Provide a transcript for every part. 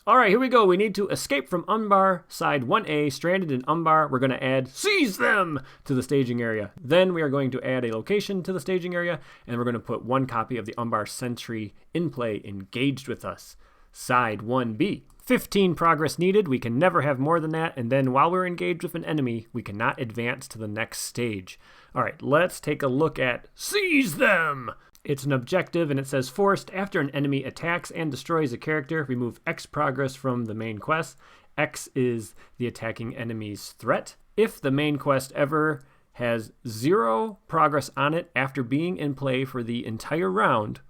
All right, here we go. We need to escape from Umbar, side 1A, stranded in Umbar. We're going to add seize them to the staging area. Then we are going to add a location to the staging area, and we're going to put 1 copy of the Umbar sentry in play, engaged with us. Side 1B. 15 progress needed. We can never have more than that. And then while we're engaged with an enemy, we cannot advance to the next stage. All right, let's take a look at seize them. It's an objective, and it says forced. After an enemy attacks and destroys a character, remove X progress from the main quest. X is the attacking enemy's threat. If the main quest ever has 0 progress on it after being in play for the entire round,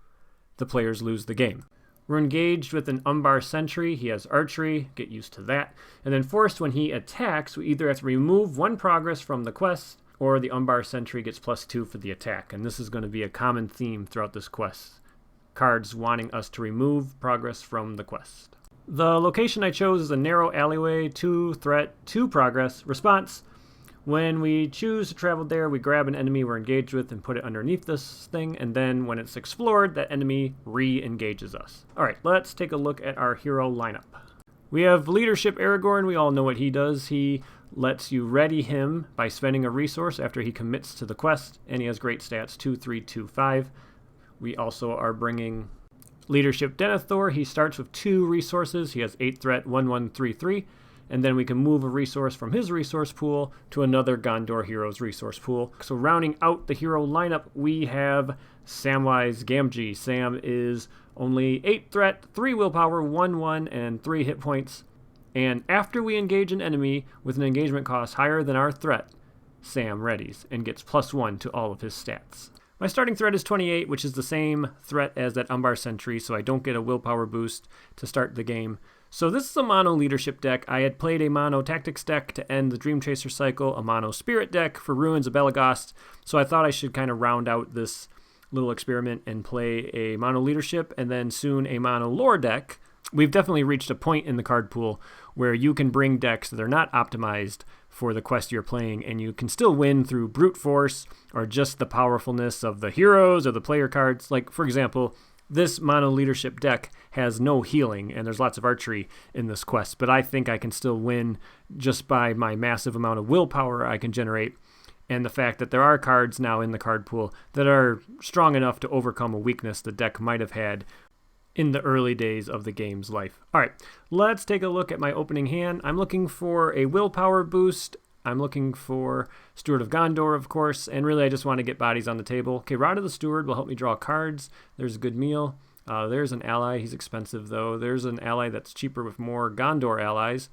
the players lose the game. We're engaged with an Umbar sentry. He has archery. Get used to that. And then forced, when he attacks, we either have to remove 1 progress from the quest, or the Umbar sentry gets +2 for the attack. And this is going to be a common theme throughout this quest. Cards wanting us to remove progress from the quest. The location I chose is a narrow alleyway, 2 threat, 2 progress. Response: when we choose to travel there, we grab an enemy we're engaged with and put it underneath this thing, and then when it's explored, that enemy re-engages us. All right, let's take a look at our hero lineup. We have Leadership Aragorn. We all know what he does. He lets you ready him by spending a resource after he commits to the quest, and he has great stats, 2, 3, 2, 5. We also are bringing Leadership Denethor. He starts with 2 resources. He has 8 threat, 1, 1, 3, 3. And then we can move a resource from his resource pool to another Gondor hero's resource pool. So rounding out the hero lineup, we have Samwise Gamgee. Sam is only 8 threat, 3 willpower, 1, 1, and 3 hit points. And after we engage an enemy with an engagement cost higher than our threat, Sam readies and gets +1 to all of his stats. My starting threat is 28, which is the same threat as that Umbar sentry, so I don't get a willpower boost to start the game. So this is a mono leadership deck. I had played a mono tactics deck to end the Dream Chaser cycle, a mono spirit deck for Ruins of Belagost, so I thought I should kind of round out this little experiment and play a mono leadership and then soon a mono lore deck. We've definitely reached a point in the card pool where you can bring decks that are not optimized for the quest you're playing, and you can still win through brute force or just the powerfulness of the heroes or the player cards. Like, for example, this mono leadership deck has no healing, and there's lots of archery in this quest, but I think I can still win just by my massive amount of willpower I can generate, and the fact that there are cards now in the card pool that are strong enough to overcome a weakness the deck might have had in the early days of the game's life. All right, let's take a look at my opening hand. I'm looking for a willpower boost. I'm looking for Steward of Gondor, of course, and really I just want to get bodies on the table. Okay, Rod of the Steward will help me draw cards. There's a good meal. There's an ally. He's expensive, though. There's an ally that's cheaper with more Gondor allies.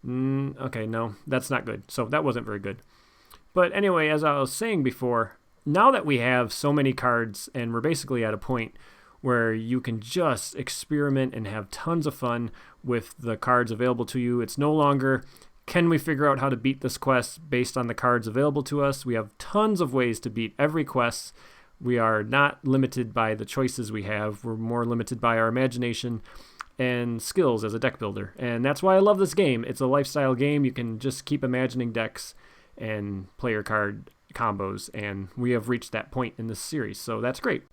Okay, no, that's not good. So that wasn't very good. But anyway, as I was saying before, now that we have so many cards and we're basically at a point where you can just experiment and have tons of fun with the cards available to you. It's no longer, can we figure out how to beat this quest based on the cards available to us? We have tons of ways to beat every quest. We are not limited by the choices we have. We're more limited by our imagination and skills as a deck builder. And that's why I love this game. It's a lifestyle game. You can just keep imagining decks and player card combos, and we have reached that point in this series, so that's great.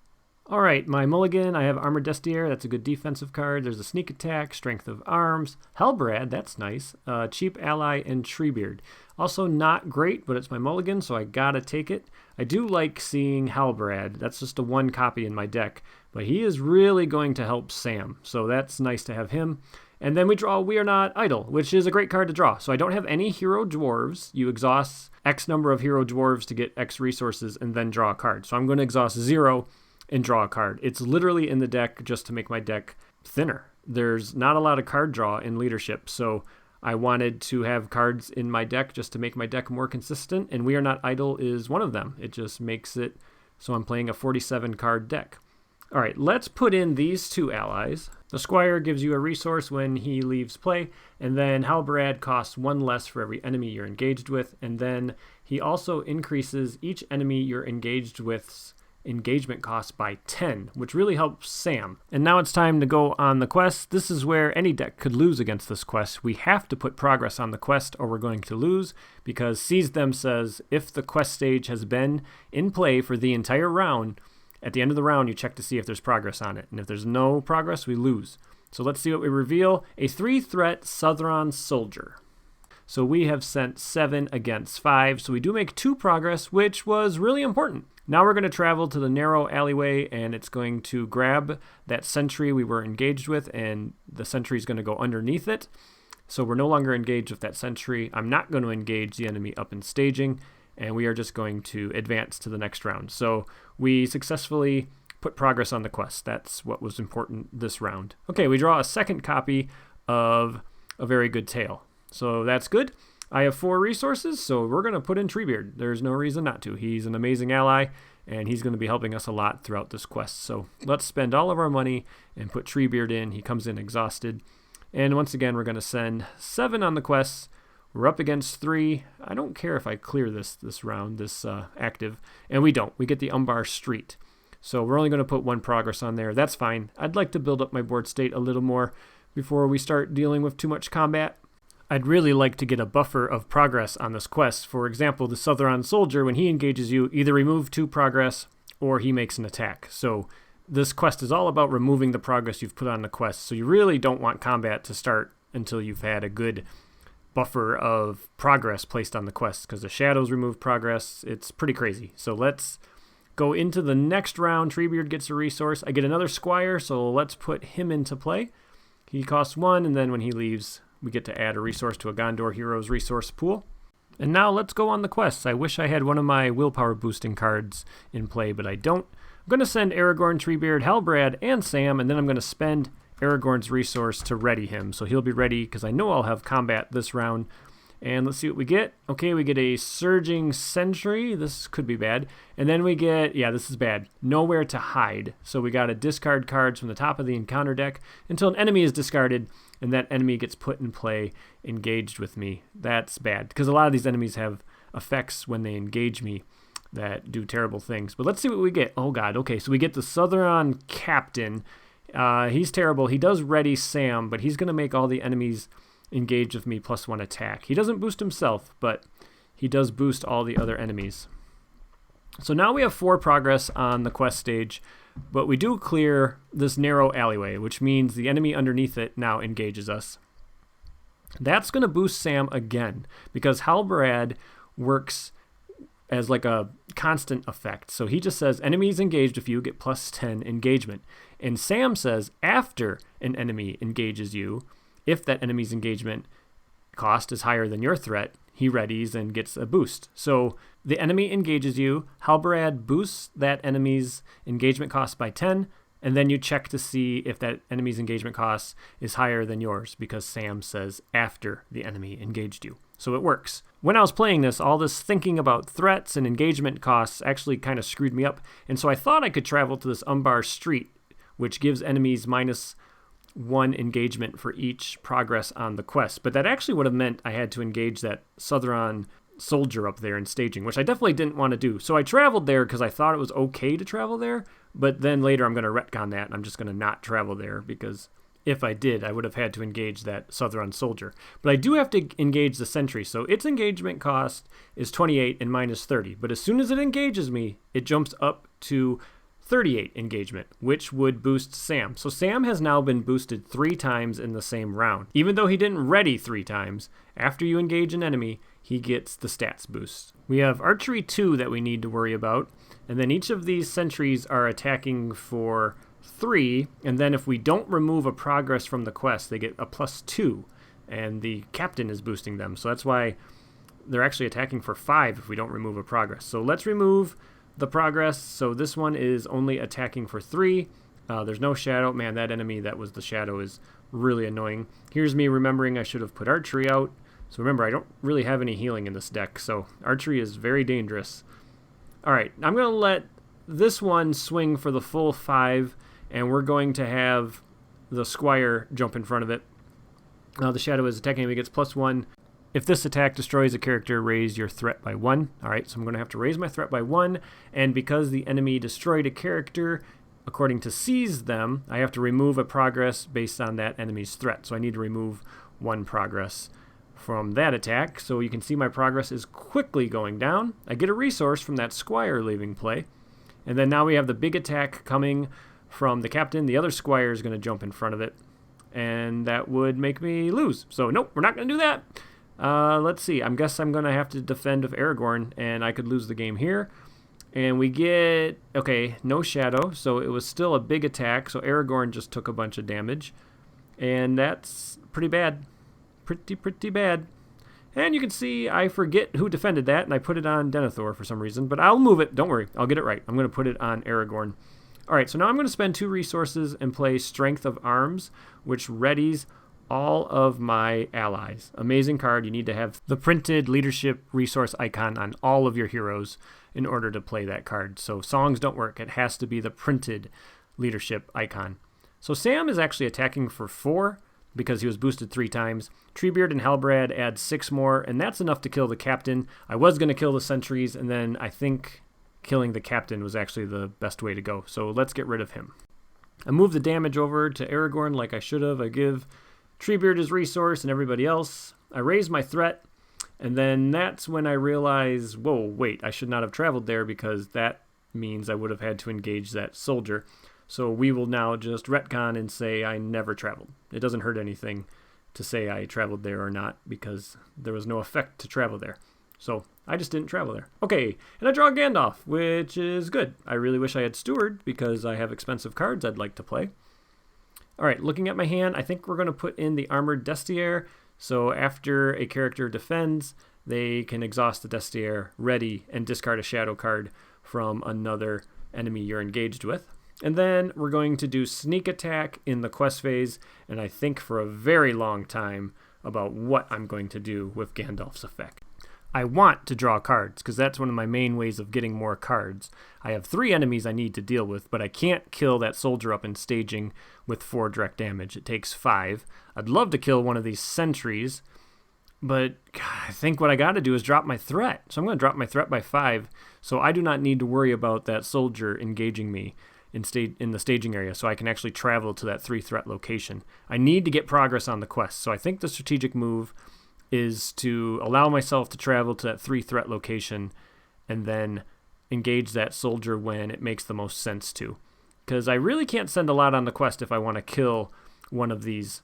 All right, my mulligan, I have Armored Destier. That's a good defensive card. There's a sneak attack, strength of arms, Halbrad, that's nice, cheap ally, and Treebeard. Also not great, but it's my mulligan, so I gotta take it. I do like seeing Halbrad. That's just a 1 copy in my deck, but he is really going to help Sam, so that's nice to have him. And then we draw We Are Not Idle, which is a great card to draw. So I don't have any hero dwarves. You exhaust X number of hero dwarves to get X resources and then draw a card. So I'm going to exhaust 0 and draw a card. It's literally in the deck just to make my deck thinner. There's not a lot of card draw in leadership, so I wanted to have cards in my deck just to make my deck more consistent, and We Are Not Idle is one of them. It just makes it so I'm playing a 47 card deck. All right, let's put in these 2 allies. The Squire gives you a resource when he leaves play, and then Halbrad costs 1 less for every enemy you're engaged with, and then he also increases each enemy you're engaged with's engagement cost by 10, which really helps Sam. And now it's time to go on the quest. This is where any deck could lose against this quest. We have to put progress on the quest or we're going to lose, because Seize Them says if the quest stage has been in play for the entire round, at the end of the round you check to see if there's progress on it. And if there's no progress, we lose. So let's see what we reveal. A 3-threat Southron soldier. So we have sent 7 against 5. So we do make 2 progress, which was really important. Now we're going to travel to the narrow alleyway, and it's going to grab that sentry we were engaged with, and the sentry is going to go underneath it. So we're no longer engaged with that sentry. I'm not going to engage the enemy up in staging, and we are just going to advance to the next round. So we successfully put progress on the quest. That's what was important this round. Okay, we draw a second copy of A Very Good Tale. So that's good. I have 4 resources, so we're going to put in Treebeard. There's no reason not to. He's an amazing ally, and he's going to be helping us a lot throughout this quest. So let's spend all of our money and put Treebeard in. He comes in exhausted. And once again, we're going to send 7 on the quest. We're up against 3. I don't care if I clear this round, this active. And we don't. We get the Umbar Street. So we're only going to put 1 progress on there. That's fine. I'd like to build up my board state a little more before we start dealing with too much combat. I'd really like to get a buffer of progress on this quest. For example, the Southron soldier, when he engages you, either remove 2 progress or he makes an attack. So this quest is all about removing the progress you've put on the quest. So you really don't want combat to start until you've had a good buffer of progress placed on the quest, because the shadows remove progress. It's pretty crazy. So let's go into the next round. Treebeard gets a resource. I get another squire, so let's put him into play. He costs 1, and then when he leaves, we get to add a resource to a Gondor Heroes resource pool. And now let's go on the quests. I wish I had one of my willpower boosting cards in play, but I don't. I'm going to send Aragorn, Treebeard, Halbrand, and Sam, and then I'm going to spend Aragorn's resource to ready him. So he'll be ready, because I know I'll have combat this round. And let's see what we get. Okay, we get a Surging Sentry. This could be bad. And then we get, yeah, this is bad, Nowhere to Hide. So we got to discard cards from the top of the encounter deck until an enemy is discarded, and that enemy gets put in play engaged with me. That's bad, because a lot of these enemies have effects when they engage me that do terrible things. But let's see what we get. Oh, God. Okay, so we get the Southron Captain. He's terrible. He does ready Sam, but he's going to make all the enemies engage with me +1 attack. He doesn't boost himself, but he does boost all the other enemies. So now we have 4 progress on the quest stage, but we do clear this narrow alleyway, which means the enemy underneath it now engages us. That's going to boost Sam again, because Halbrand works as like a constant effect. So he just says enemies engaged with you get +10 engagement. And Sam says after an enemy engages you, if that enemy's engagement cost is higher than your threat, he readies and gets a boost. So the enemy engages you, Halbrand boosts that enemy's engagement cost by 10, and then you check to see if that enemy's engagement cost is higher than yours, because Sam says after the enemy engaged you. So it works. When I was playing this, all this thinking about threats and engagement costs actually kind of screwed me up, and so I thought I could travel to this Umbar Street, which gives enemies -1 engagement for each progress on the quest. But that actually would have meant I had to engage that Southron soldier up there in staging, which I definitely didn't want to do. So I traveled there because I thought it was okay to travel there, but then later I'm going to retcon that, and I'm just going to not travel there, because if I did, I would have had to engage that Southron soldier. But I do have to engage the sentry, so its engagement cost is 28 and -30. But as soon as it engages me, it jumps up to 38 engagement, which would boost Sam. So Sam has now been boosted 3 times in the same round. Even though he didn't ready 3 times, after you engage an enemy, he gets the stats boost. We have Archery 2 that we need to worry about, and then each of these sentries are attacking for 3, and then if we don't remove a progress from the quest, they get a +2, and the captain is boosting them. So that's why they're actually attacking for 5 if we don't remove a progress. So let's remove the progress. So this one is only attacking for 3. There's no shadow. Man, that enemy that was the shadow is really annoying. Here's me remembering I should have put archery out. So remember, I don't really have any healing in this deck, so archery is very dangerous. All right, I'm going to let this one swing for the full 5, and we're going to have the squire jump in front of it. The shadow is attacking him. He gets +1. If this attack destroys a character, raise your threat by 1. All right, so I'm going to have to raise my threat by 1, and because the enemy destroyed a character, according to seize them, I have to remove a progress based on that enemy's threat. So I need to remove 1 progress from that attack. So you can see my progress is quickly going down. I get a resource from that squire leaving play. And then now we have the big attack coming from the captain. The other squire is going to jump in front of it. and that would make me lose. So nope, we're not going to do that. Let's see. I guess I'm going to have to defend with Aragorn, and I could lose the game here. And we get, okay, no shadow, so it was still a big attack, so Aragorn just took a bunch of damage. And that's pretty bad. Pretty bad. And you can see I forget who defended that, and I put it on Denethor for some reason. But I'll move it. Don't worry. I'll get it right. I'm going to put it on Aragorn. All right, so now I'm going to spend 2 resources and play Strength of Arms, which readies all of my allies. Amazing card. You need to have the printed leadership resource icon on all of your heroes in order to play that card. So songs don't work. It has to be the printed leadership icon. So Sam is actually attacking for 4 because he was boosted 3 times. Treebeard and Halbrand add 6 more, and that's enough to kill the captain. I was going to kill the sentries, and then I think killing the captain was actually the best way to go. So let's get rid of him. I move the damage over to Aragorn like I should have. I give Treebeard his resource and everybody else. I raise my threat, and then that's when I realize, whoa, wait, I should not have traveled there because that means I would have had to engage that soldier. So we will now just retcon and say I never traveled. It doesn't hurt anything to say I traveled there or not because there was no effect to travel there. So I just didn't travel there. Okay, and I draw Gandalf, which is good. I really wish I had Steward because I have expensive cards I'd like to play. All right, looking at my hand, I think we're going to put in the Armored Destier. So after a character defends, they can exhaust the Destier, ready, and discard a shadow card from another enemy you're engaged with. And then we're going to do sneak attack in the quest phase, and I think for a very long time about what I'm going to do with Gandalf's effect. I want to draw cards, because that's one of my main ways of getting more cards. I have 3 enemies I need to deal with, but I can't kill that soldier up in staging with 4 direct damage. It takes 5. I'd love to kill one of these sentries, but God, I think what I got to do is drop my threat. So I'm going to drop my threat by 5, so I do not need to worry about that soldier engaging me in the staging area, so I can actually travel to that 3 threat location. I need to get progress on the quest, so I think the strategic move is to allow myself to travel to that 3 threat location and then engage that soldier when it makes the most sense to. Because I really can't send a lot on the quest if I want to kill one of these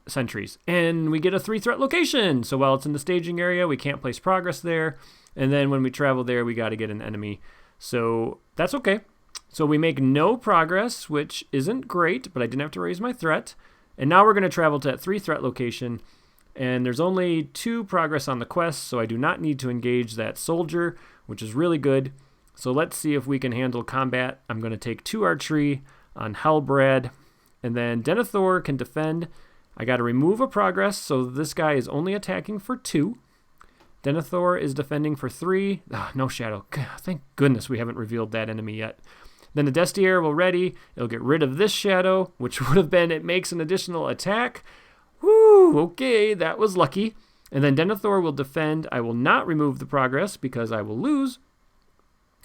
sentries. And we get a 3 threat location, so while it's in the staging area, we can't place progress there, and then when we travel there, we got to get an enemy. So that's okay. So we make no progress, which isn't great, but I didn't have to raise my threat. And now we're going to travel to that 3 threat location, and there's only 2 progress on the quest, so I do not need to engage that soldier, which is really good. So let's see if we can handle combat. I'm going to take 2 archery on Halbrand, and then Denethor can defend. I got to remove a progress, so this guy is only attacking for 2. Denethor is defending for 3. No shadow. Thank goodness we haven't revealed that enemy yet. Then the Destier will ready. It'll get rid of this shadow, which would have been it makes an additional attack. Woo, okay, that was lucky. And then Denethor will defend. I will not remove the progress because I will lose.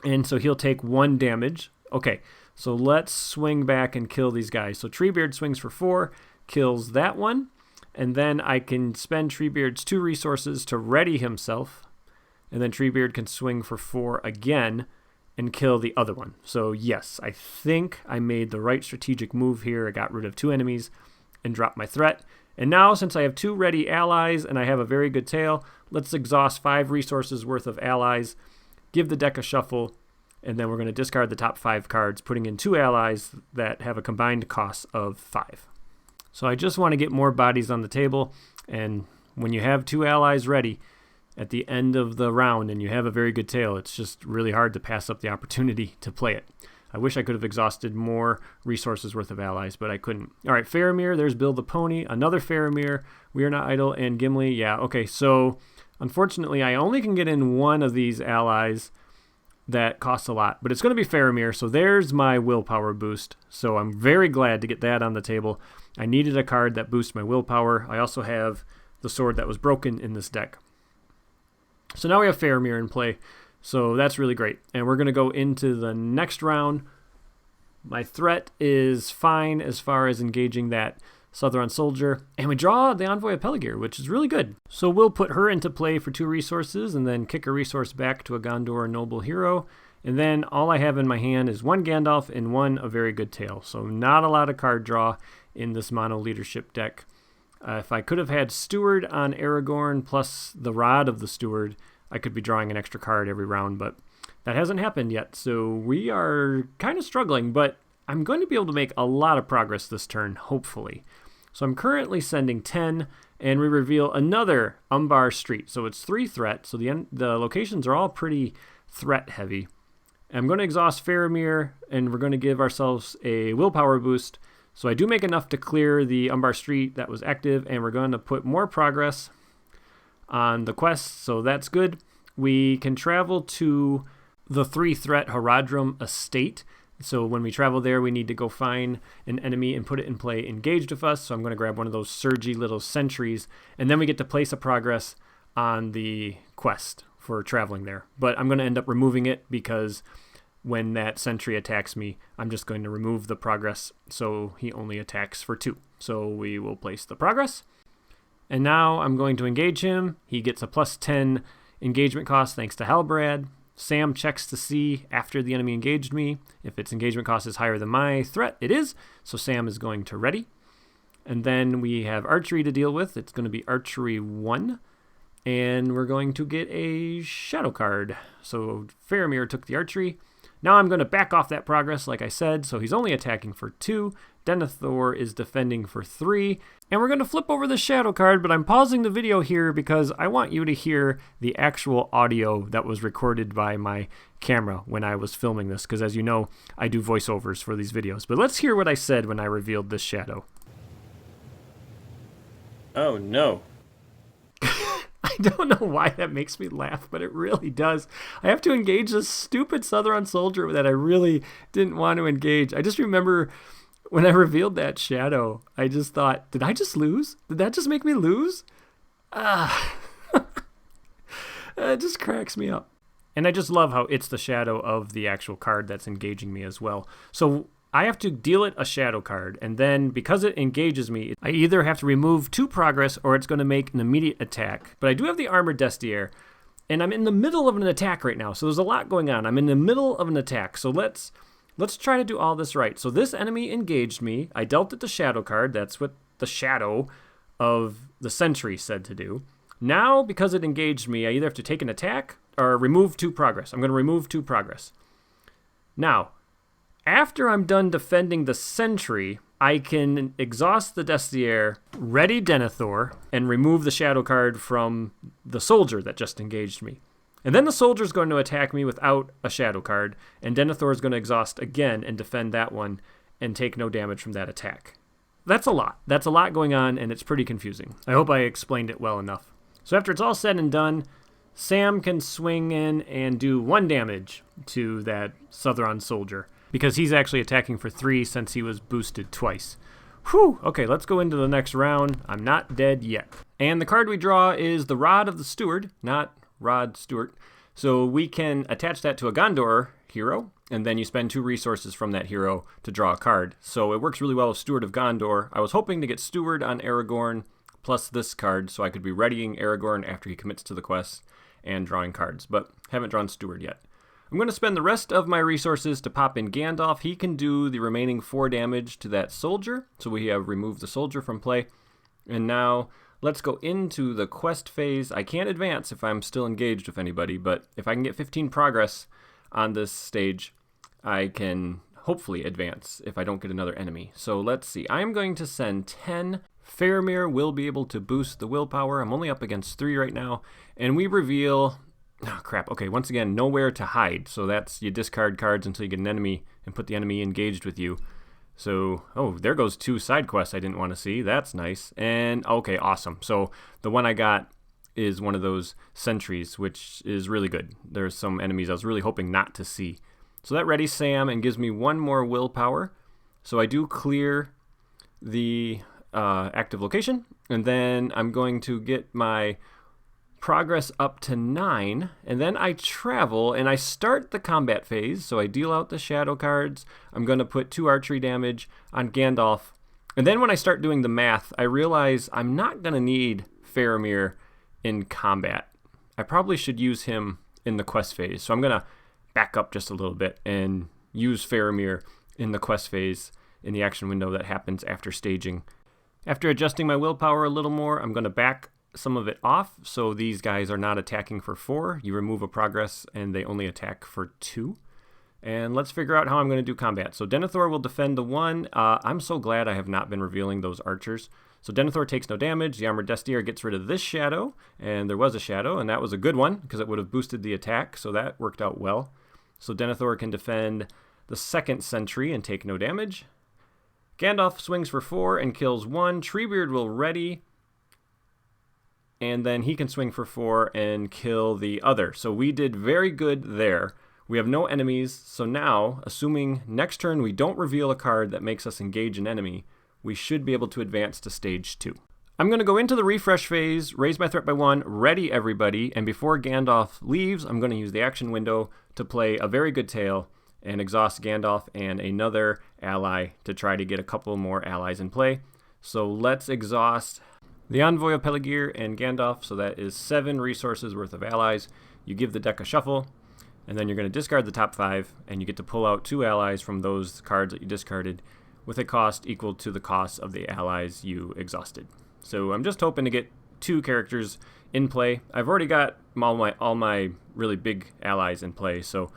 And so he'll take 1 damage. Okay, so let's swing back and kill these guys. So Treebeard swings for 4, kills that one. And then I can spend Treebeard's 2 resources to ready himself. And then Treebeard can swing for 4 again and kill the other one. So yes, I think I made the right strategic move here. I got rid of 2 enemies and dropped my threat. And now, since I have 2 ready allies and I have a very good tail, let's exhaust 5 resources worth of allies, give the deck a shuffle, and then we're going to discard the top 5 cards, putting in 2 allies that have a combined cost of 5. So I just want to get more bodies on the table, and when you have 2 allies ready at the end of the round and you have a very good tail, it's just really hard to pass up the opportunity to play it. I wish I could have exhausted more resources worth of allies, but I couldn't. All right, Faramir, there's Bill the Pony, another Faramir, We Are Not Idle, and Gimli. Yeah, okay, so unfortunately I only can get in one of these allies that costs a lot, but it's going to be Faramir, so there's my willpower boost. So I'm very glad to get that on the table. I needed a card that boosts my willpower. I also have the sword that was broken in this deck. So now we have Faramir in play. So that's really great. And we're going to go into the next round. My threat is fine as far as engaging that Southron soldier. And we draw the Envoy of Peligir, which is really good. So we'll put her into play for 2 resources and then kick a resource back to a Gondor noble hero. And then all I have in my hand is 1 Gandalf and 1 a very good tail. So not a lot of card draw. in this mono leadership deck. If I could have had Steward on Aragorn plus the Rod of the Steward, I could be drawing an extra card every round, but that hasn't happened yet, so we are kind of struggling, but I'm going to be able to make a lot of progress this turn, hopefully. So I'm currently sending 10, and we reveal another Umbar Street, so it's 3 threat, so the locations are all pretty threat heavy. I'm going to exhaust Faramir, and we're going to give ourselves a willpower boost. So I do make enough to clear the Umbar Street that was active, and we're going to put more progress on the quest, so that's good. We can travel to the 3-threat Haradrim Estate. So when we travel there, we need to go find an enemy and put it in play engaged with us. So I'm going to grab one of those surgy little sentries, and then we get to place a progress on the quest for traveling there. But I'm going to end up removing it because when that sentry attacks me, I'm just going to remove the progress, so he only attacks for 2. So we will place the progress. And now I'm going to engage him. He gets a +10 engagement cost thanks to Halbrad. Sam checks to see after the enemy engaged me. If its engagement cost is higher than my threat, it is. So Sam is going to ready. And then we have archery to deal with. It's going to be archery 1. And we're going to get a shadow card. So Faramir took the archery. Now I'm going to back off that progress, like I said, so he's only attacking for 2. Denethor is defending for 3. And we're going to flip over the shadow card, but I'm pausing the video here because I want you to hear the actual audio that was recorded by my camera when I was filming this, because as you know, I do voiceovers for these videos. But let's hear what I said when I revealed this shadow. Oh no. I don't know why that makes me laugh, but it really does. I have to engage this stupid Southron soldier that I really didn't want to engage. I just remember when I revealed that shadow, I just thought, did I just lose? Did that just make me lose? It just cracks me up. And I just love how it's the shadow of the actual card that's engaging me as well. So I have to deal it a shadow card, and then because it engages me, I either have to remove 2 progress or it's going to make an immediate attack. But I do have the Armored Destier, and I'm in the middle of an attack right now, so there's a lot going on. I'm in the middle of an attack, so let's try to do all this right. So this enemy engaged me. I dealt it the shadow card. That's what the shadow of the sentry said to do. Now, because it engaged me, I either have to take an attack or remove 2 progress. I'm going to remove 2 progress. Now, after I'm done defending the sentry, I can exhaust the Destier, ready Denethor, and remove the shadow card from the soldier that just engaged me. And then the soldier's going to attack me without a shadow card, and Denethor is going to exhaust again and defend that one and take no damage from that attack. That's a lot. That's a lot going on, and it's pretty confusing. I hope I explained it well enough. So after it's all said and done, Sam can swing in and do 1 damage to that Southron soldier, because he's actually attacking for 3 since he was boosted twice. Whew! Okay, let's go into the next round. I'm not dead yet. And the card we draw is the Rod of the Steward, not Rod Stewart. So we can attach that to a Gondor hero, and then you spend 2 resources from that hero to draw a card. So it works really well with Steward of Gondor. I was hoping to get Steward on Aragorn plus this card, so I could be readying Aragorn after he commits to the quest and drawing cards, but haven't drawn Steward yet. I'm going to spend the rest of my resources to pop in Gandalf. He can do the remaining 4 damage to that soldier. So we have removed the soldier from play. And now let's go into the quest phase. I can't advance if I'm still engaged with anybody, but if I can get 15 progress on this stage, I can hopefully advance if I don't get another enemy. So let's see. I'm going to send 10. Faramir will be able to boost the willpower. I'm only up against 3 right now. And we reveal... Oh, crap. Okay, once again, nowhere to hide. So that's you discard cards until you get an enemy and put the enemy engaged with you. So, oh, there goes 2 side quests I didn't want to see. That's nice. And, okay, awesome. So the one I got is one of those sentries, which is really good. There's some enemies I was really hoping not to see. So that readies Sam and gives me 1 more willpower. So I do clear the active location. And then I'm going to get my progress up to 9, and then I travel and I start the combat phase. So I deal out the shadow cards. I'm going to put 2 archery damage on Gandalf, and then when I start doing the math, I realize I'm not going to need Faramir in combat. I probably should use him in the quest phase. So I'm going to back up just a little bit and use Faramir in the quest phase in the action window that happens after staging. After adjusting my willpower a little more, I'm going to back some of it off, so these guys are not attacking for 4. You remove a progress and they only attack for 2. And let's figure out how I'm going to do combat. So Denethor will defend the 1. I'm so glad I have not been revealing those archers. So Denethor takes no damage. The Armored Destrier gets rid of this shadow, and there was a shadow, and that was a good one because it would have boosted the attack, so that worked out well. So Denethor can defend the 2nd sentry and take no damage. Gandalf swings for 4 and kills 1. Treebeard will ready, and then he can swing for 4 and kill the other. So we did very good there. We have no enemies, so now, assuming next turn we don't reveal a card that makes us engage an enemy, we should be able to advance to stage 2. I'm going to go into the refresh phase, raise my threat by 1, ready everybody, and before Gandalf leaves, I'm going to use the action window to play a very good tail and exhaust Gandalf and another ally to try to get a couple more allies in play. So let's exhaust the Envoy of Peligir and Gandalf, so that is 7 resources worth of allies. You give the deck a shuffle, and then you're going to discard the top 5, and you get to pull out 2 allies from those cards that you discarded with a cost equal to the cost of the allies you exhausted. So I'm just hoping to get 2 characters in play. I've already got all my really big allies in play, so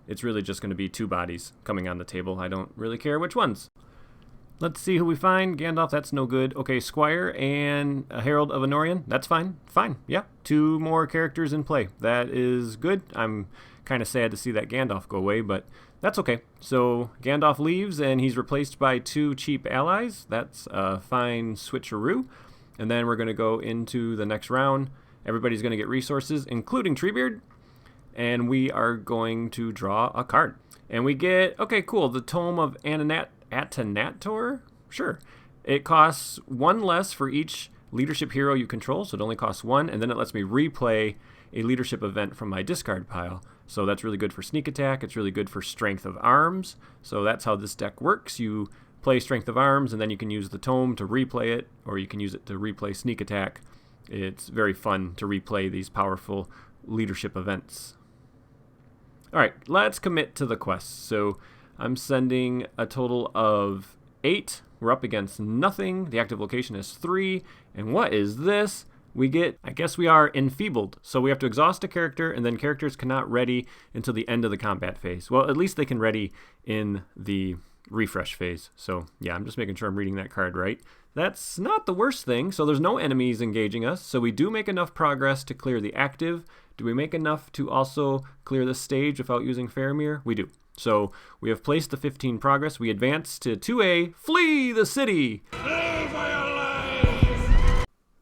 it's really just going to be 2 bodies coming on the table. I don't really care which ones. Let's see who we find. Gandalf, that's no good. Okay, Squire and a Herald of Anorian, that's fine. Fine, yeah. 2 more characters in play. That is good. I'm kind of sad to see that Gandalf go away, but that's okay. So Gandalf leaves, and he's replaced by 2 cheap allies. That's a fine switcheroo. And then we're going to go into the next round. Everybody's going to get resources, including Treebeard. And we are going to draw a card. And we get, okay, cool, the Tome of Atanator? Sure. It costs 1 less for each leadership hero you control, so it only costs 1. And then it lets me replay a leadership event from my discard pile. So that's really good for sneak attack. It's really good for strength of arms. So that's how this deck works. You play strength of arms, and then you can use the tome to replay it, or you can use it to replay sneak attack. It's very fun to replay these powerful leadership events. All right, let's commit to the quest. So I'm sending a total of 8. We're up against nothing. The active location is 3. And what is this? We get, I guess we are enfeebled. So we have to exhaust a character, and then characters cannot ready until the end of the combat phase. Well, at least they can ready in the refresh phase. So yeah, I'm just making sure I'm reading that card right. That's not the worst thing. So there's no enemies engaging us. So we do make enough progress to clear the active. Do we make enough to also clear the stage without using Faramir? We do. So we have placed the 15 progress. We advance to 2A, flee the city.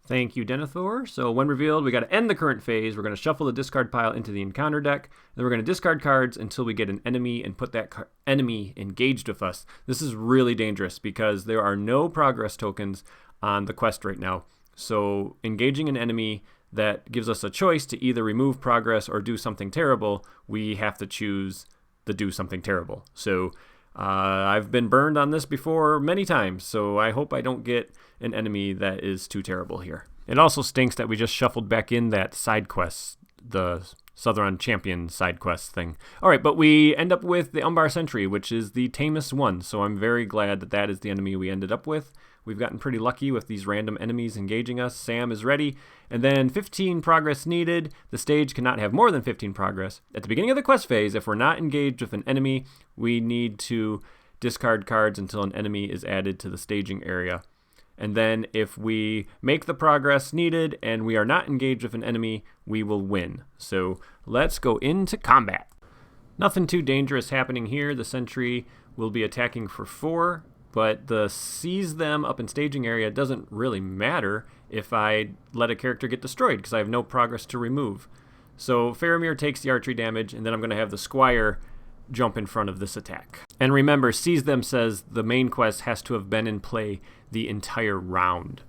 Thank you, Denethor. So when revealed, we got to end the current phase. We're going to shuffle the discard pile into the encounter deck. Then we're going to discard cards until we get an enemy and put that enemy engaged with us. This is really dangerous because there are no progress tokens on the quest right now. So engaging an enemy that gives us a choice to either remove progress or do something terrible, we have to choose the do something terrible. So I've been burned on this before many times, so I hope I don't get an enemy that is too terrible here. It also stinks that we just shuffled back in that side quest, the Southron Champion side quest thing. All right, but we end up with the Umbar Sentry, which is the tamest one, so I'm very glad that that is the enemy we ended up with. We've gotten pretty lucky with these random enemies engaging us. Sam is ready. And then 15 progress needed. The stage cannot have more than 15 progress. At the beginning of the quest phase, if we're not engaged with an enemy, we need to discard cards until an enemy is added to the staging area. And then if we make the progress needed and we are not engaged with an enemy, we will win. So let's go into combat. Nothing too dangerous happening here. The sentry will be attacking for 4. But the seize them up in staging area doesn't really matter if I let a character get destroyed because I have no progress to remove. So Faramir takes the archery damage, and then I'm going to have the Squire jump in front of this attack. And remember, seize them says the main quest has to have been in play the entire round.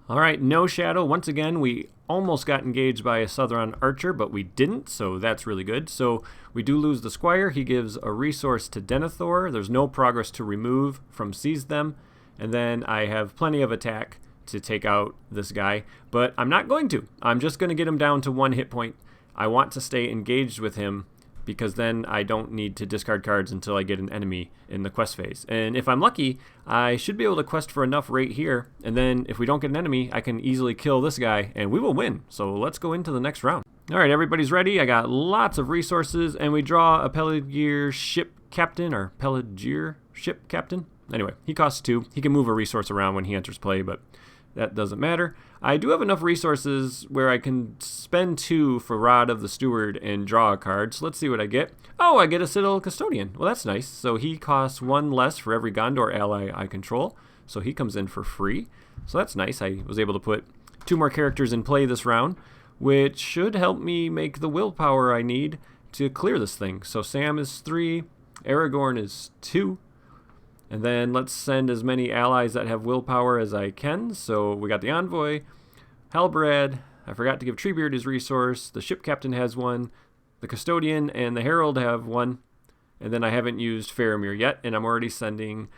All right, no shadow. Once again, we almost got engaged by a Southron archer, but we didn't, so that's really good. So we do lose the Squire. He gives a resource to Denethor. There's no progress to remove from seize them. And then I have plenty of attack to take out this guy, but I'm not going to. I'm just going to get him down to 1 hit point. I want to stay engaged with him because then I don't need to discard cards until I get an enemy in the quest phase. And if I'm lucky, I should be able to quest for enough right here, and then if we don't get an enemy, I can easily kill this guy, and we will win. So let's go into the next round. Alright, everybody's ready. I got lots of resources, and we draw a Pelagier ship captain, or Pelagier ship captain. Anyway, he costs 2. He can move a resource around when he enters play, but that doesn't matter. I do have enough resources where I can spend 2 for Rod of the Steward and draw a card. So let's see what I get. Oh, I get a Citadel Custodian. Well, that's nice. So he costs 1 less for every Gondor ally I control. So he comes in for free. So that's nice. I was able to put 2 more characters in play this round, which should help me make the willpower I need to clear this thing. So Sam is 3, Aragorn is 2. And then let's send as many allies that have willpower as I can. So we got the Envoy, Halbrad. I forgot to give Treebeard his resource. The Ship Captain has 1. The Custodian and the Herald have 1. And then I haven't used Faramir yet, and I'm already sending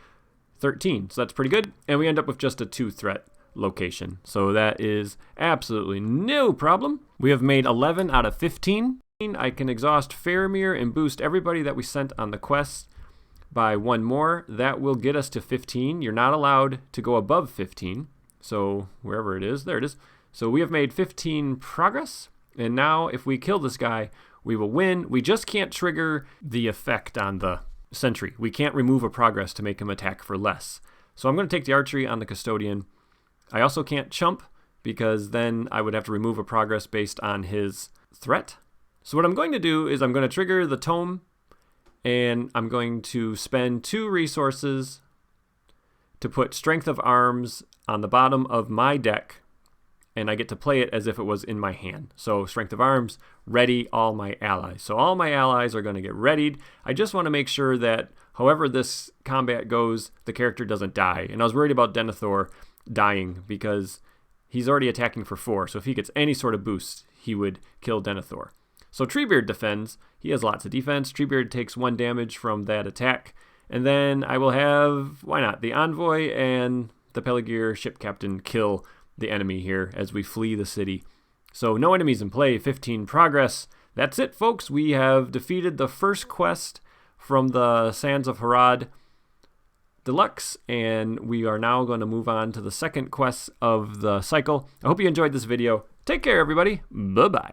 13. So that's pretty good. And we end up with just a 2-threat location. So that is absolutely no problem. We have made 11 out of 15. I can exhaust Faramir and boost everybody that we sent on the quest by 1 more. That will get us to 15. You're not allowed to go above 15. So wherever it is, there it is. So we have made 15 progress. And now if we kill this guy, we will win. We just can't trigger the effect on the sentry. We can't remove a progress to make him attack for less. So I'm going to take the archery on the Custodian. I also can't chump because then I would have to remove a progress based on his threat. So what I'm going to do is I'm going to trigger the tome, and I'm going to spend 2 resources to put Strength of Arms on the bottom of my deck, and I get to play it as if it was in my hand. So Strength of Arms, ready all my allies. So all my allies are going to get readied. I just want to make sure that however this combat goes, the character doesn't die. And I was worried about Denethor dying because he's already attacking for 4. So if he gets any sort of boost, he would kill Denethor. So Treebeard defends. He has lots of defense. Treebeard takes 1 damage from that attack. And then I will have, why not, the Envoy and the Pelagier ship captain kill the enemy here as we flee the city. So no enemies in play, 15 progress. That's it, folks. We have defeated the first quest from the Sands of Harad Deluxe, and we are now going to move on to the second quest of the cycle. I hope you enjoyed this video. Take care, everybody. Bye-bye.